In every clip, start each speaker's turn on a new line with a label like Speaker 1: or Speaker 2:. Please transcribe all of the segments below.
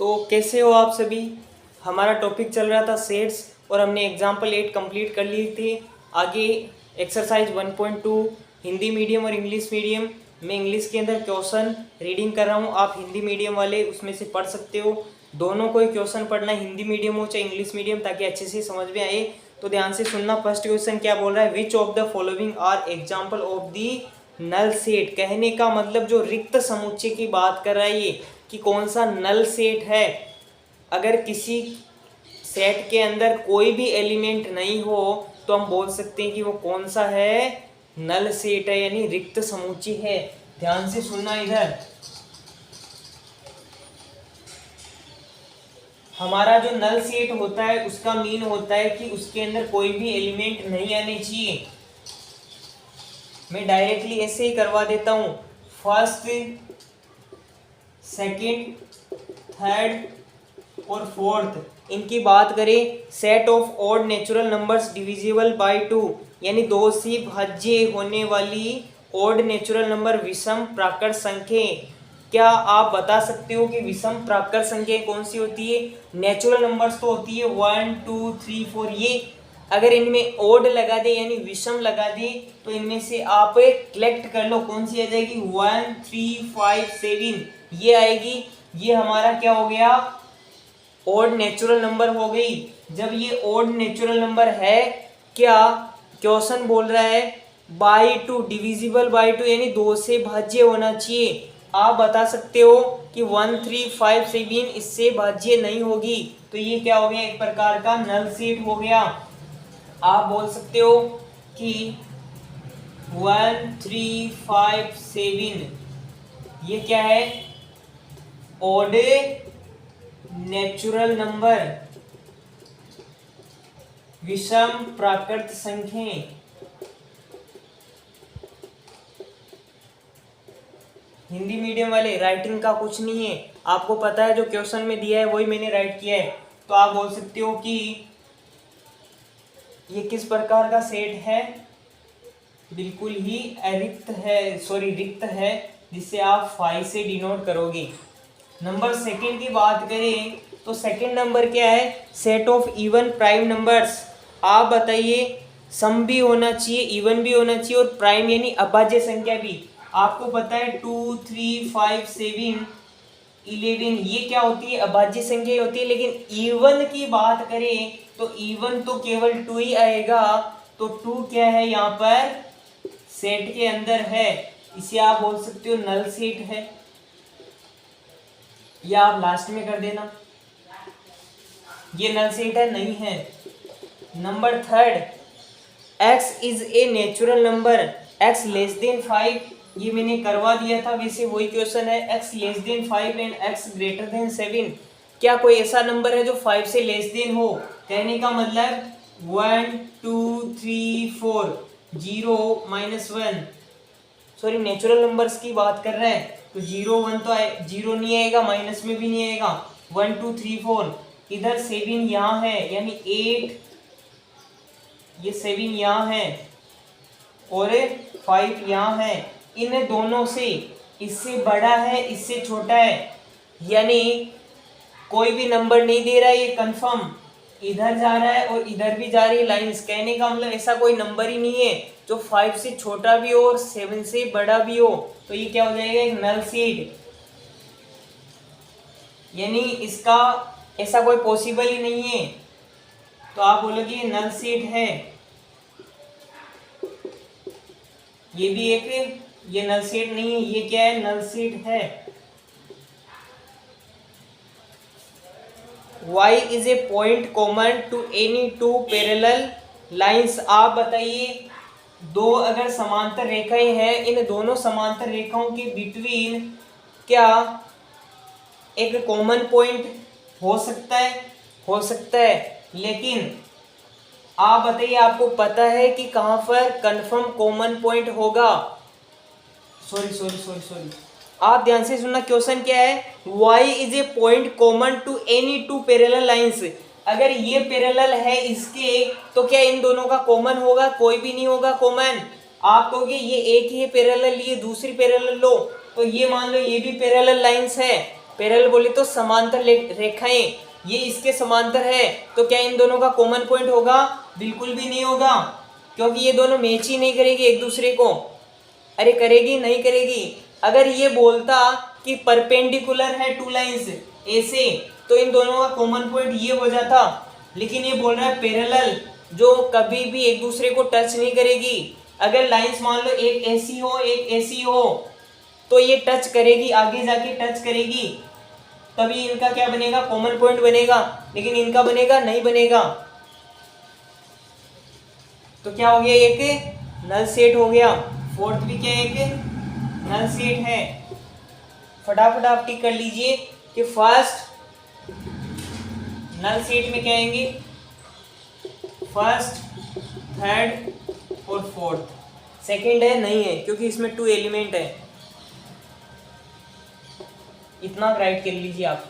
Speaker 1: तो कैसे हो आप सभी। हमारा टॉपिक चल रहा था सेट्स और हमने एग्जाम्पल 8 कंप्लीट कर ली थी। आगे एक्सरसाइज 1.2 हिंदी मीडियम और इंग्लिश मीडियम। मैं इंग्लिश के अंदर क्वेश्चन रीडिंग कर रहा हूँ, आप हिंदी मीडियम वाले उसमें से पढ़ सकते हो। दोनों को ही क्वेश्चन पढ़ना है, हिंदी मीडियम हो चाहे इंग्लिश मीडियम, ताकि अच्छे से समझ में आए। तो ध्यान से सुनना। फर्स्ट क्वेश्चन क्या बोल रहा है, which of the following are example of the null set. कहने का मतलब जो रिक्त समुच्चय की बात कर रहा है ये, कि कौन सा नल सेट है। अगर किसी सेट के अंदर कोई भी एलिमेंट नहीं हो तो हम बोल सकते हैं कि वो कौन सा है, नल सेट है, यानी रिक्त समुच्चय है। ध्यान से सुनना। इधर हमारा जो नल सेट होता है उसका मीन होता है कि उसके अंदर कोई भी एलिमेंट नहीं आने चाहिए। मैं डायरेक्टली ऐसे ही करवा देता हूं। फर्स्ट, सेकंड, थर्ड और फोर्थ, इनकी बात करें, set of odd natural numbers divisible by 2, यानी दो से भाज्य होने वाली ऑड नेचुरल नंबर विषम प्राकृत संख्या। क्या आप बता सकते हो कि विषम प्राकृत संख्या कौन सी होती है। नेचुरल नंबर्स तो होती है 1 2 3 4, ये अगर इनमें ओड लगा दे यानी विषम लगा दे तो इनमें से आप कलेक्ट कर लो कौन सी आ जाएगी, 1 3 5 7 ये आएगी। ये हमारा क्या हो गया, ओड नेचुरल नंबर हो गई। जब ये ओड नेचुरल नंबर है, क्या क्वेश्चन बोल रहा है बाई 2, डिविजिबल बाई 2, यानी 2 से भाज्य होना चाहिए। आप बता सकते हो कि 1 3 5 7 इससे भाज्य नहीं होगी, तो ये क्या हो गया, एक प्रकार का नल सेट हो गया। आप बोल सकते हो कि 1 3 5 7 ये क्या है, ओड नेचुरल नंबर विषम प्राकृत संख्या। हिंदी मीडियम वाले राइटिंग का कुछ नहीं है, आपको पता है जो क्वेश्चन में दिया है वही मैंने राइट किया है। तो आप बोल सकते हो कि ये किस प्रकार का सेट है, बिल्कुल ही अरिक्त है, सॉरी रिक्त है, जिसे आप 5 से डिनोट करोगे। नंबर सेकंड की बात करें तो सेकंड नंबर क्या है, set of even prime numbers. आप बताइए, सम भी होना चाहिए, इवन भी होना चाहिए और प्राइम यानी अभाज्य संख्या भी। आपको पता है 2 3 5 7 11 ये क्या होती है, अभाज्य संख्या होती है। लेकिन इवन की बात करें तो इवन तो केवल 2 ही आएगा। तो 2 क्या है, यहाँ पर सेट के अंदर है, इसे आप बोल सकते हो नल सेट है, या आप लास्ट में कर देना। ये नल सेट है, नहीं है। Number third, x is a natural number, x less than 5, ये मैंने करवा दिया था, वैसे वही क्वेश्चन है। x less than 5 and x greater than 7, क्या कोई ऐसा नंबर है जो 5 से लेस देन हो। कहने का मतलब 1 2 3 4 0 -1, सॉरी नेचुरल नंबर्स की बात कर रहे हैं तो 0 1 तो 0 नहीं आएगा, माइनस में भी नहीं आएगा। 1 2 3 4, इधर 7 यहाँ है यानी 8, ये 7 यहाँ है और 5 यहाँ है। इन दोनों से इससे बड़ा है इससे छोटा है, यानी कोई भी नंबर नहीं दे रहा है, ये कंफर्म इधर जा रहा है और इधर भी जा रही है लाइंस। कहने का मतलब ऐसा कोई नंबर ही नहीं है जो 5 से छोटा भी हो और 7 से बड़ा भी हो। तो ये क्या हो जाएगा, एक नल सेट, यानी इसका ऐसा कोई पॉसिबल ही नहीं है। तो आप बोलोगे ये नल सेट है, ये भी एक, ये नल सेट नहीं है, ये क्या है, नल सेट है। y is a point common to any two parallel lines. आप बताइए, दो अगर समांतर रेखाएं हैं, इन दोनों समांतर रेखाओं के बिटवीन क्या एक कॉमन पॉइंट हो सकता है, हो सकता है। लेकिन आप बताइए, आपको पता है कि कहां पर कंफर्म कॉमन पॉइंट होगा। सॉरी आप ध्यान से सुनना, क्वेश्चन क्या है, y is a point common to any two parallel lines. अगर ये पैरेलल है इसके, तो क्या इन दोनों का कॉमन होगा, कोई भी नहीं होगा कॉमन। आप कहोगे ये एक ही पैरेलल, ये दूसरी पैरेलल लो, तो ये मान लो ये भी पैरेलल लाइंस है पैरेलल बोले तो समांतर रेखाएं, ये इसके समांतर है, तो क्या इन दोनों का कॉमन पॉइंट होगा? बिल्कुल भी नहीं होगा, क्योंकि ये दोनों मैच ही नहीं करेगी एक दूसरे को। अरे करेगी नहीं करेगी? अगर ये बोलता कि परपेंडिकुलर है टू लाइंस ऐसे, तो इन दोनों का कॉमन पॉइंट ये हो जाता, लेकिन ये बोल रहा है पैरेलल, जो कभी भी एक दूसरे को टच नहीं करेगी। अगर लाइंस मान लो एक ऐसी हो एक ऐसी हो, तो ये टच करेगी, आगे जाके टच करेगी, तभी इनका क्या बनेगा? कॉमन पॉइंट बनेगा, लेकिन इनका बनेगा नहीं बनेगा। तो क्या हो गया? एक नल सेट हो गया। फोर्थ भी क्या एक नल सेट है। फटाफट आप टिक कर लीजिए कि फर्स्ट नल सेट में क्या आएंगे? फर्स्ट, थर्ड और फोर्थ। सेकंड है नहीं है, क्योंकि इसमें 2 एलिमेंट है। इतना राइट कर लीजिए आप।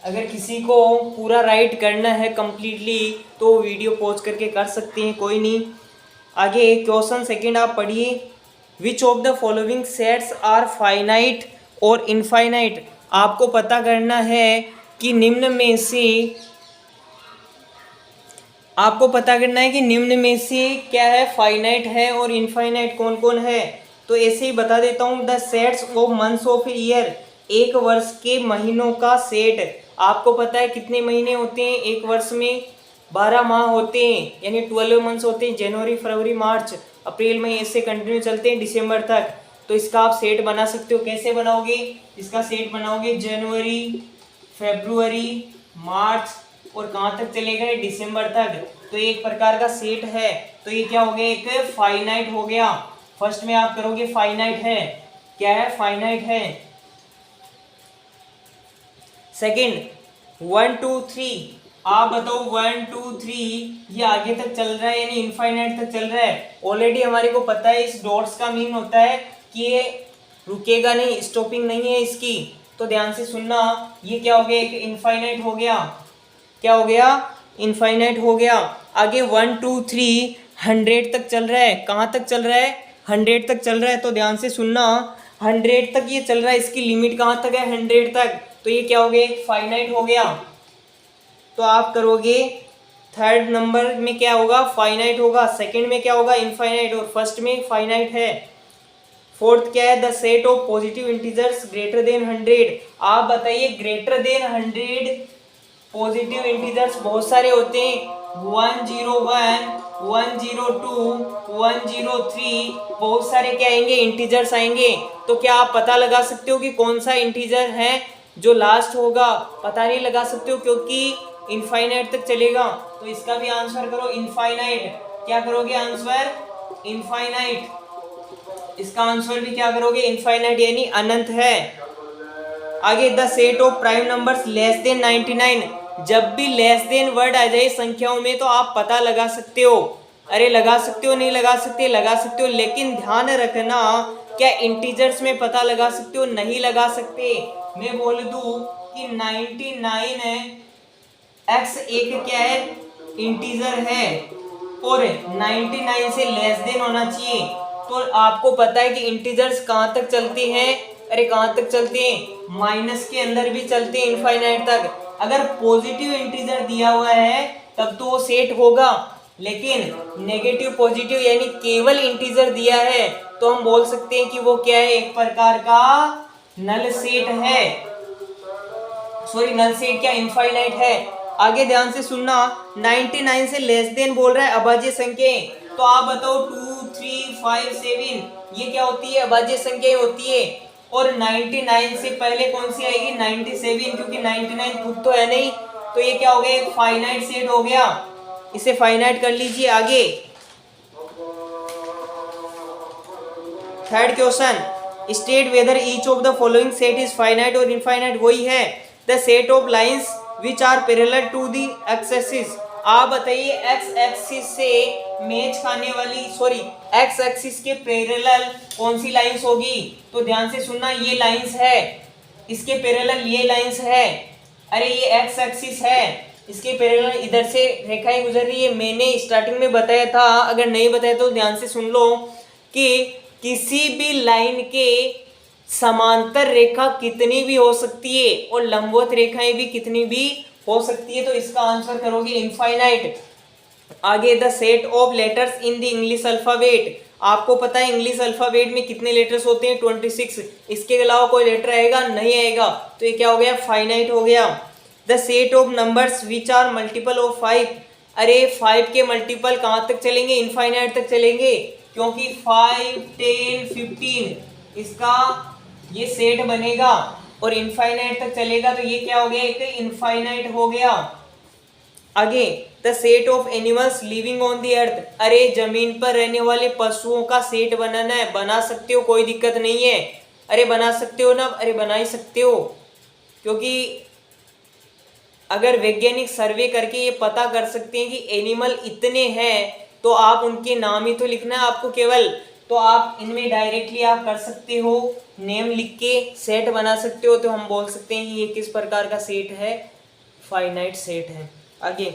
Speaker 1: अगर किसी को पूरा राइट करना है कंप्लीटली, तो वीडियो पॉज करके कर सकते हैं, कोई नहीं। आगे क्वेश्चन सेकंड आप पढ़िए। Which of the following sets are finite और इनफाइनाइट? आपको पता करना है कि निम्न में से, आपको पता करना है कि निम्न में से क्या है, फाइनाइट है और इनफाइनाइट कौन कौन है। तो ऐसे ही बता देता हूँ। The sets of months of year, एक वर्ष के महीनों का सेट। आपको पता है कितने महीने होते हैं एक वर्ष में? 12 माह होते हैं, यानी 12 मंथ्स होते हैं। जनवरी, फरवरी, मार्च, अप्रैल, मई, ऐसे कंटिन्यू चलते हैं दिसंबर तक। तो इसका आप सेट बना सकते हो। कैसे बनाओगे इसका सेट? बनाओगे जनवरी, फरवरी, मार्च और कहाँ तक चलेगा? दिसंबर तक। तो एक प्रकार का सेट है। तो ये क्या हो गया? एक फाइनाइट हो गया। फर्स्ट में आप करोगे फाइनाइट है। क्या है? फाइनाइट है। सेकंड 1 2 3, आप बताओ 1 2 3 ये आगे तक चल रहा है, यानी इनफाइनाइट तक चल रहा है। ऑलरेडी हमारे को पता है इस डॉट्स का मीन होता है कि ये रुकेगा नहीं, स्टॉपिंग नहीं है इसकी। तो ध्यान से सुनना, ये क्या हो गया? एक इनफाइनाइट हो गया। क्या हो गया? इनफाइनाइट हो गया। आगे 1 2 3 100 तक चल रहा है। कहाँ तक चल रहा है? 100 तक चल रहा है। तो ध्यान से सुनना, 100 तक ये चल रहा है, इसकी लिमिट कहाँ तक है? 100 तक। तो ये क्या हो गया? एक फाइनाइट हो गया। तो आप करोगे थर्ड नंबर में क्या होगा? फाइनाइट होगा। सेकंड में क्या होगा? इनफाइनाइट। और फर्स्ट में फाइनाइट है। फोर्थ क्या है? The set of positive integers greater than 100। आप बताइए, ग्रेटर देन 100 पॉजिटिव इंटीजर्स बहुत सारे होते हैं। 101, 102, 103, बहुत सारे क्या आएंगे? इंटीजर्स आएंगे। तो क्या आप पता लगा सकते हो कि कौन सा इंटीजर है जो लास्ट होगा? पता नहीं लगा सकते हो, क्योंकि इनफाइनाइट तक चलेगा। तो इसका भी आंसर करो इनफाइनाइट। क्या करोगे आंसर? इनफाइनाइट। इसका आंसर भी क्या करोगे? इनफाइनाइट, यानी अनंत है। आगे the set of prime numbers less than 99। जब भी लेस देन वर्ड आ जाए संख्याओं में, तो आप पता लगा सकते हो। अरे लगा सकते हो, नहीं लगा सकते? लगा सकते हो, लेकिन ध्यान रखना, क्या इंटीजर्स में पता लगा सकते हो? नहीं लगा सकते। मैं बोल दूं कि 99 है, x एक क्या है? इंटीजर है, और 99 से लेस देन होना चाहिए। तो आपको पता है कि इंटीजर्स कहाँ तक चलते हैं? अरे कहाँ तक चलते हैं? माइनस के अंदर भी चलते हैं, इनफाइनाइट तक। अगर पॉजिटिव इंटीजर दिया हुआ है तब तो वो सेट होगा, लेकिन नेगेटिव पॉजिटिव यानी केवल इंटीजर दिया है, तो हम बोल सकते हैं कि वो क्या है? एक प्रकार का नल सेट है। सॉरी, नल सेट क्या? इनफाइनाइट है। आगे ध्यान से सुनना, 99 से लेस देन बोल रहा है अभाज्य संख्याएं। तो आप बताओ 2 3 5 7 ये क्या होती है? अभाज्य संख्याएं होती है। और 99 से पहले कौन सी आएगी? 97, क्योंकि 99 खुद तो है नहीं। तो ये क्या हो गया? एक फाइनाइट सेट हो गया। इसे फाइनाइट कर लीजिए। आगे third question, state whether each of the following set is finite और इनफाइनाइट। वही है, the set of lines which are parallel to the x axis. आप बताइए, एक्स एक्सिस से मैच खाने वाली, सॉरी एक्स एक्सिस के पैरेलल कौन सी लाइंस होगी? तो ध्यान से सुनना, ये लाइंस है, इसके पैरेलल ये लाइंस है। अरे ये एक्स एक्सिस है, इसके पैरेलल इधर से रेखाएं गुजर रही है। मैंने स्टार्टिंग में बताया था, अगर नहीं बताया तो ध्यान से सुन लो कि किसी भी लाइन के समांतर रेखा कितनी भी हो सकती है और लंबवत रेखाएं भी कितनी भी हो सकती है, तो इसका आंसर करोगे इनफाइनाइट। आगे the set of letters in the English alphabet, आपको पता है इंग्लिश अल्फाबेट में कितने लेटर्स होते हैं 26, इसके अलावा कोई लेटर आएगा नहीं आएगा, तो ये क्या हो गया फाइनाइट हो गया। The set of numbers which are multiple of 5, अरे 5 के मल्टीपल कहाँ तक चलेंगे, इनफाइनाइट तक चलेंगे, क्योंकि 5, 10, 15 इसका ये सेट बनेगा और इनफाइनाइट तक चलेगा, तो ये क्या हो गया, एक इनफाइनाइट हो गया। आगे the set of animals living on the earth, अरे जमीन पर रहने वाले पशुओं का सेट बनाना है, बना सकते हो कोई दिक्कत नहीं है, अरे बना सकते हो ना, अरे बना ही सकते हो, क्योंकि अगर वैज्ञानिक सर्वे करके ये पता कर सकते हैं कि एनिमल इतने हैं तो आप उनके नाम ही तो लिखना है आपको केवल, तो आप इनमें डायरेक्टली आप कर सकते हो, नेम लिख के सेट बना सकते हो, तो हम बोल सकते हैं कि ये किस प्रकार का सेट है, फाइनाइट सेट है। आगे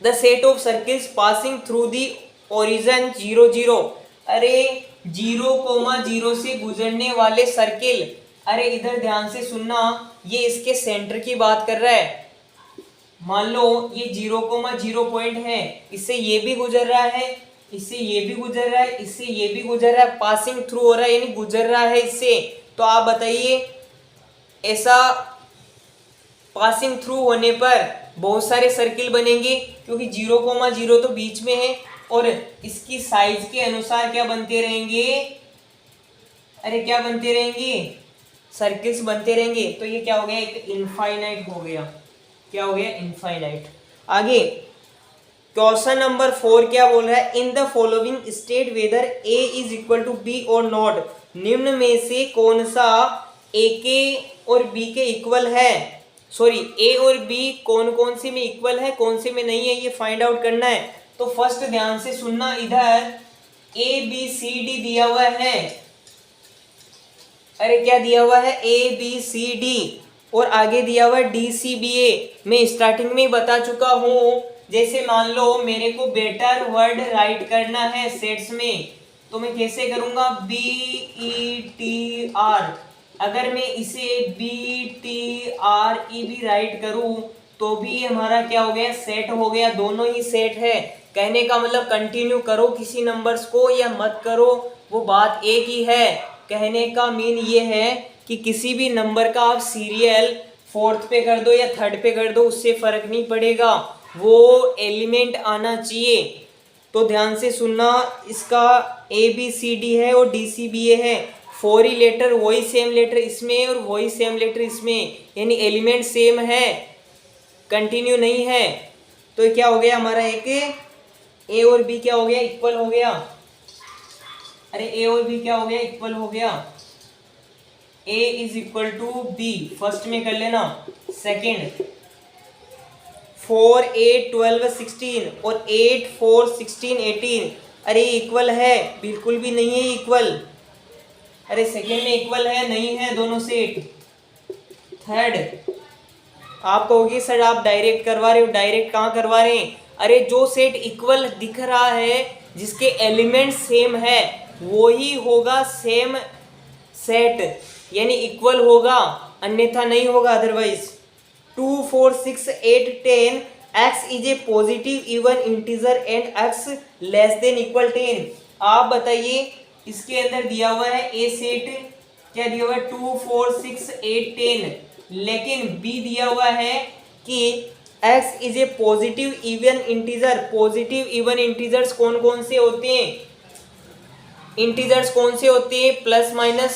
Speaker 1: the set of circles passing through the origin 0, 0, अरे 0,0 से गुजरने वाले सर्किल, अरे इधर ध्यान से सुनना, ये इसके सेंटर की बात कर रहा है। मान लो ये 0,0 पॉइंट है, इससे ये भी गुजर रहा है, इससे ये भी गुजर रहा है, इससे ये भी गुजर रहा है, पासिंग थ्रू हो रहा है यानी गुजर रहा है इससे, तो आप बताइए ऐसा पासिंग थ्रू होने पर बहुत सारे सर्किल बनेंगे, क्योंकि 0,0 तो बीच में है और इसकी साइज के अनुसार क्या बनते रहेंगे, अरे क्या बनते रहेंगे, सर्किल्स बनते रहेंगे, तो ये क्या हो गया, एक इनफाइनाइट हो गया, क्या हो गया, इनफाइनाइट। आगे क्वेश्चन नंबर 4 क्या बोल रहा है, in the following state whether A is equal to B और नॉट, निम्न में से कौन सा ए के और बी के इक्वल है, सॉरी ए और बी कौन कौन से में इक्वल है, कौन से में नहीं है, ये फाइंड आउट करना है। तो फर्स्ट ध्यान से सुनना, इधर ए बी सी डी दिया हुआ है, अरे क्या दिया हुआ है, ए बी सी डी, और आगे दिया हुआ है डी सी बी ए। मैं स्टार्टिंग में ही बता चुका हूं, जैसे मान लो मेरे को बेटर वर्ड राइट करना है सेट्स में, तो मैं कैसे करूंगा, बी ई टी आर, अगर मैं इसे बी टी आर ई भी राइट करूं तो भी हमारा क्या हो गया, सेट हो गया, दोनों ही सेट है। कहने का मतलब कंटिन्यू करो किसी नंबर्स को या मत करो वो बात एक ही है। कहने का मीन ये है कि किसी भी नंबर का आप सीरियल 4th पे कर दो या 3rd पे कर दो, उससे फर्क नहीं पड़ेगा, वो एलिमेंट आना चाहिए। तो ध्यान से सुनना, इसका ए बी सी डी है और डी सी बी ए है, 4 ही लेटर, वही सेम लेटर इसमें और वही सेम लेटर इसमें, यानी एलिमेंट सेम है, कंटिन्यू नहीं है। तो क्या हो गया हमारा, एक ए और बी क्या हो गया, इक्वल हो गया, अरे ए और बी क्या हो गया, इक्वल हो गया, A is equal to B, first में कर लेना, सेकेंड 4, 8, 12, 16 और 8, 4, 16, 18, अरे इक्वल है, बिल्कुल भी नहीं है इक्वल, अरे सेकेंड में इक्वल है नहीं है दोनों सेट। थर्ड आप कहोगे सर आप डायरेक्ट करवा रहे हो, डायरेक्ट कहाँ करवा रहे हैं, अरे जो सेट इक्वल दिख रहा है जिसके एलिमेंट सेम है वो ही होगा सेम सेट, यानी इक्वल होगा, अन्यथा नहीं होगा otherwise. 2, 4, 6, 8, 10 x is A positive even integer and x less than equal 10। आप बताइए इसके अंदर दिया हुआ है ए सेट, क्या दिया हुआ है 2, 4, 6, 8, 10, लेकिन b दिया हुआ है कि x is A positive even integer. Positive even integers कौन कौन से होते हैं, इंटीजर्स कौन से होते हैं, प्लस माइनस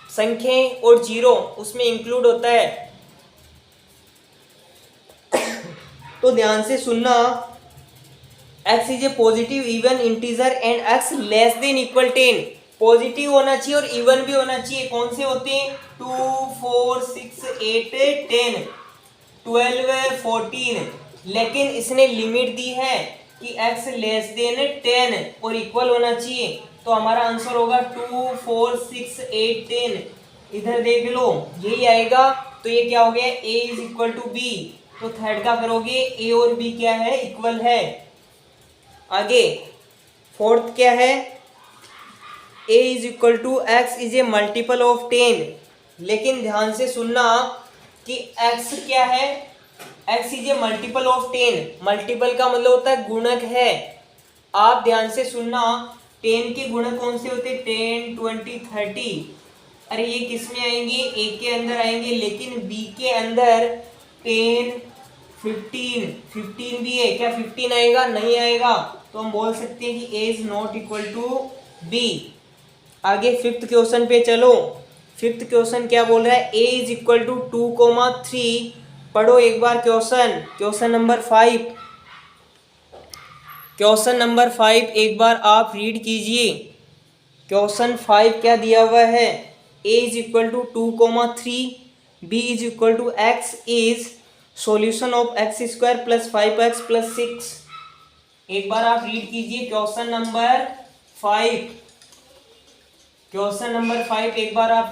Speaker 1: संख्याएं और जीरो उसमें इंक्लूड होता है। तो ध्यान से सुनना, x is A positive even integer and x less than equal 10, positive होना चाहिए और इवन भी होना चाहिए। कौन से होते हैं, 2, 4, 6, 8, 10, 12, 14, लेकिन इसने लिमिट दी है कि x लेस देन 10 और इक्वल होना चाहिए, तो हमारा आंसर होगा 2, 4, 6, 8, 10। इधर देख लो यही आएगा, तो ये क्या हो गया, a is equal to B, तो थर्ड का करोगे a और b क्या है, इक्वल है। आगे फोर्थ क्या है, a is equal to x is a multiple of 10, लेकिन ध्यान से सुनना कि x क्या है, x is a multiple of 10। Multiple का मतलब होता है गुणक है। आप ध्यान से सुनना, 10 के गुणक कौन से होते हैं, 10, 20, 30। अरे ये किस में आएंगे, ए के अंदर आएंगे, लेकिन बी के अंदर 10, 15 भी है क्या, 15 आएगा, नहीं आएगा। तो हम बोल सकते हैं कि a is not equal to B. आगे फिफ्थ क्वेश्चन पे चलो। फिफ्थ क्वेश्चन क्या बोल रहा है, a इज इक्वल टू 2,3। पढ़ो एक बार क्वेश्चन नंबर 5। क्वेश्चन नंबर 5 एक बार आप रीड कीजिए। क्वेश्चन 5 क्या दिया हुआ है, a is equal to 2,3, b is equal to x is solution of x square plus 5x plus 6। एक बार आप रीड कीजिए क्वेश्चन नंबर 5। क्वेश्चन नंबर 5 एक बार आप